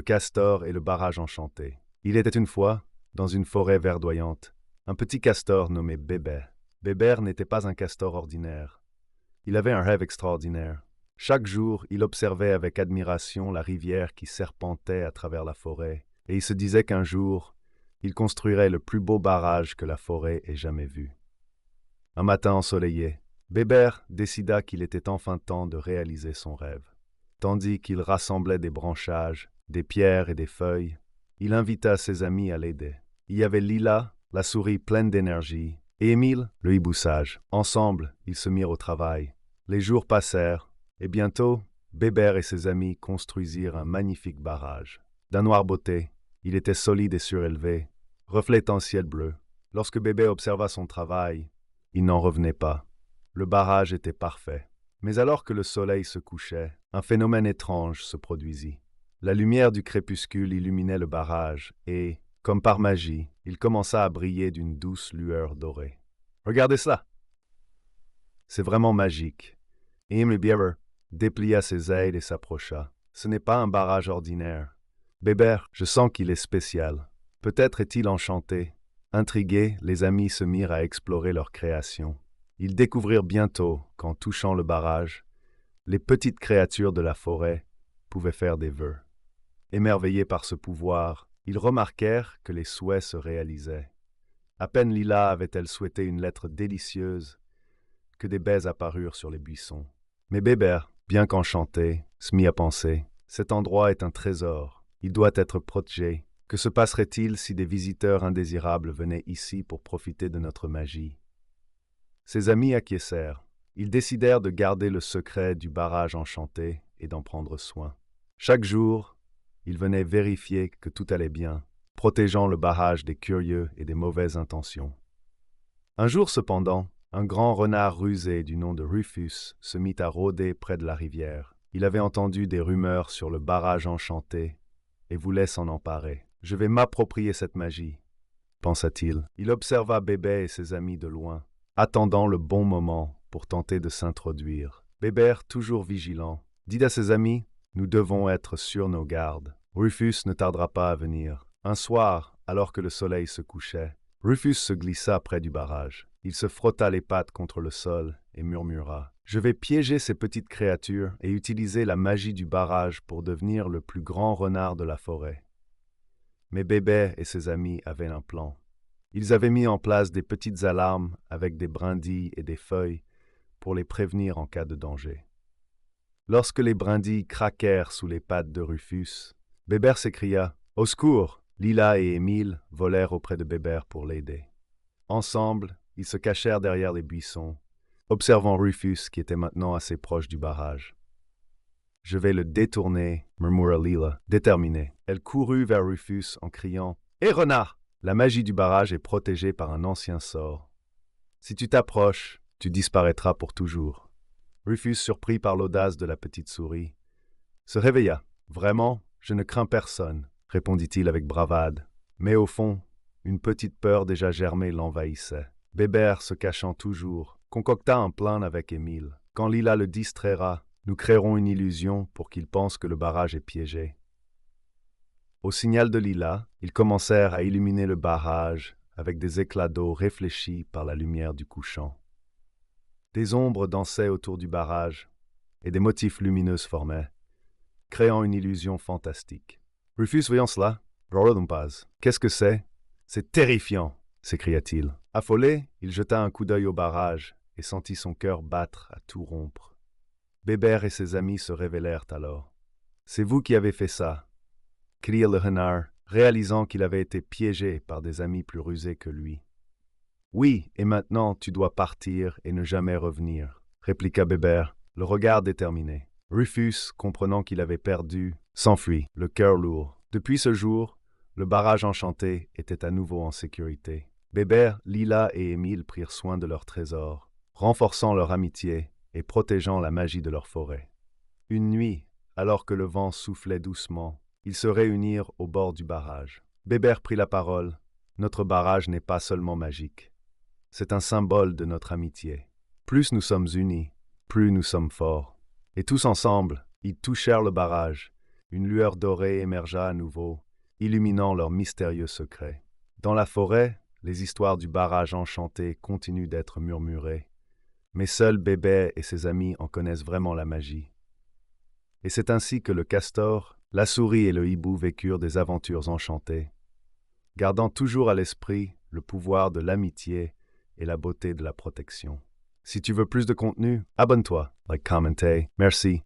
le castor et le barrage enchanté. Il était une fois, dans une forêt verdoyante, un petit castor nommé Bébert. Bébert n'était pas un castor ordinaire. Il avait un rêve extraordinaire. Chaque jour, il observait avec admiration la rivière qui serpentait à travers la forêt, et il se disait qu'un jour, il construirait le plus beau barrage que la forêt ait jamais vu. Un matin ensoleillé, Bébert décida qu'il était enfin temps de réaliser son rêve. Tandis qu'il rassemblait des branchages, des pierres et des feuilles, il invita ses amis à l'aider. Il y avait Lila, la souris pleine d'énergie, et Émile, le hibou sage. Ensemble, ils se mirent au travail. Les jours passèrent, et bientôt, Bébert et ses amis construisirent un magnifique barrage. D'un noir beauté, il était solide et surélevé, reflétant le ciel bleu. Lorsque Bébé observa son travail, il n'en revenait pas. Le barrage était parfait. Mais alors que le soleil se couchait, un phénomène étrange se produisit. La lumière du crépuscule illuminait le barrage et, comme par magie, il commença à briller d'une douce lueur dorée. « Regardez cela! C'est vraiment magique. » Émile Bieber déplia ses ailes et s'approcha. Ce n'est pas un barrage ordinaire. Bébert, je sens qu'il est spécial. Peut-être est-il enchanté. Intrigués, les amis se mirent à explorer leur création. Ils découvrirent bientôt qu'en touchant le barrage, les petites créatures de la forêt pouvaient faire des vœux. Émerveillés par ce pouvoir, ils remarquèrent que les souhaits se réalisaient. À peine Lila avait-elle souhaité une lettre délicieuse que des baies apparurent sur les buissons. Mais Bébert, bien qu'enchanté, se mit à penser « Cet endroit est un trésor, il doit être protégé. Que se passerait-il si des visiteurs indésirables venaient ici pour profiter de notre magie ?» Ses amis acquiescèrent. Ils décidèrent de garder le secret du barrage enchanté et d'en prendre soin. Chaque jour, ils venaient vérifier que tout allait bien, protégeant le barrage des curieux et des mauvaises intentions. Un jour cependant, un grand renard rusé du nom de Rufus se mit à rôder près de la rivière. Il avait entendu des rumeurs sur le barrage enchanté et voulait s'en emparer. « Je vais m'approprier cette magie », pensa-t-il. Il observa Bébé et ses amis de loin, attendant le bon moment pour tenter de s'introduire. Bébert, toujours vigilant, dit à ses amis « Nous devons être sur nos gardes. Rufus ne tardera pas à venir. » Un soir, alors que le soleil se couchait, Rufus se glissa près du barrage. Il se frotta les pattes contre le sol et murmura « Je vais piéger ces petites créatures et utiliser la magie du barrage pour devenir le plus grand renard de la forêt. » Mais Bébé et ses amis avaient un plan. Ils avaient mis en place des petites alarmes avec des brindilles et des feuilles pour les prévenir en cas de danger. Lorsque les brindilles craquèrent sous les pattes de Rufus, Bébert s'écria « Au secours !» Lila et Émile volèrent auprès de Bébert pour l'aider. Ensemble, ils se cachèrent derrière les buissons, observant Rufus qui était maintenant assez proche du barrage. « Je vais le détourner » murmura Lila, déterminée. Elle courut vers Rufus en criant « Hé renard !» La magie du barrage est protégée par un ancien sort. Si tu t'approches, tu disparaîtras pour toujours. Rufus, surpris par l'audace de la petite souris, se réveilla. « Vraiment, je ne crains personne » répondit-il avec bravade. Mais au fond, une petite peur déjà germée l'envahissait. Bébert, se cachant toujours, concocta un plan avec Émile. Quand Lila le distraira, nous créerons une illusion pour qu'il pense que le barrage est piégé. Au signal de Lila, ils commencèrent à illuminer le barrage avec des éclats d'eau réfléchis par la lumière du couchant. Des ombres dansaient autour du barrage et des motifs lumineux se formaient, créant une illusion fantastique. Rufus, voyant cela, « Qu'est-ce que c'est ? C'est terrifiant !» s'écria-t-il. Affolé, il jeta un coup d'œil au barrage et sentit son cœur battre à tout rompre. Bébert et ses amis se révélèrent alors. « C'est vous qui avez fait ça !» cria le renard, réalisant qu'il avait été piégé par des amis plus rusés que lui. « Oui, et maintenant tu dois partir et ne jamais revenir » répliqua Bébert, le regard déterminé. Rufus, comprenant qu'il avait perdu, s'enfuit, le cœur lourd. Depuis ce jour, le barrage enchanté était à nouveau en sécurité. Bébert, Lila et Émile prirent soin de leur trésor, renforçant leur amitié et protégeant la magie de leur forêt. Une nuit, alors que le vent soufflait doucement, ils se réunirent au bord du barrage. Bébert prit la parole. « Notre barrage n'est pas seulement magique. C'est un symbole de notre amitié. Plus nous sommes unis, plus nous sommes forts. » Et tous ensemble, ils touchèrent le barrage Une lueur dorée émergea à nouveau, illuminant leur mystérieux secret. Dans la forêt, les histoires du barrage enchanté continuent d'être murmurées, mais seuls Bébé et ses amis en connaissent vraiment la magie. Et c'est ainsi que le castor, la souris et le hibou vécurent des aventures enchantées, gardant toujours à l'esprit le pouvoir de l'amitié et la beauté de la protection. Si tu veux plus de contenu, abonne-toi, like, commenter. Merci.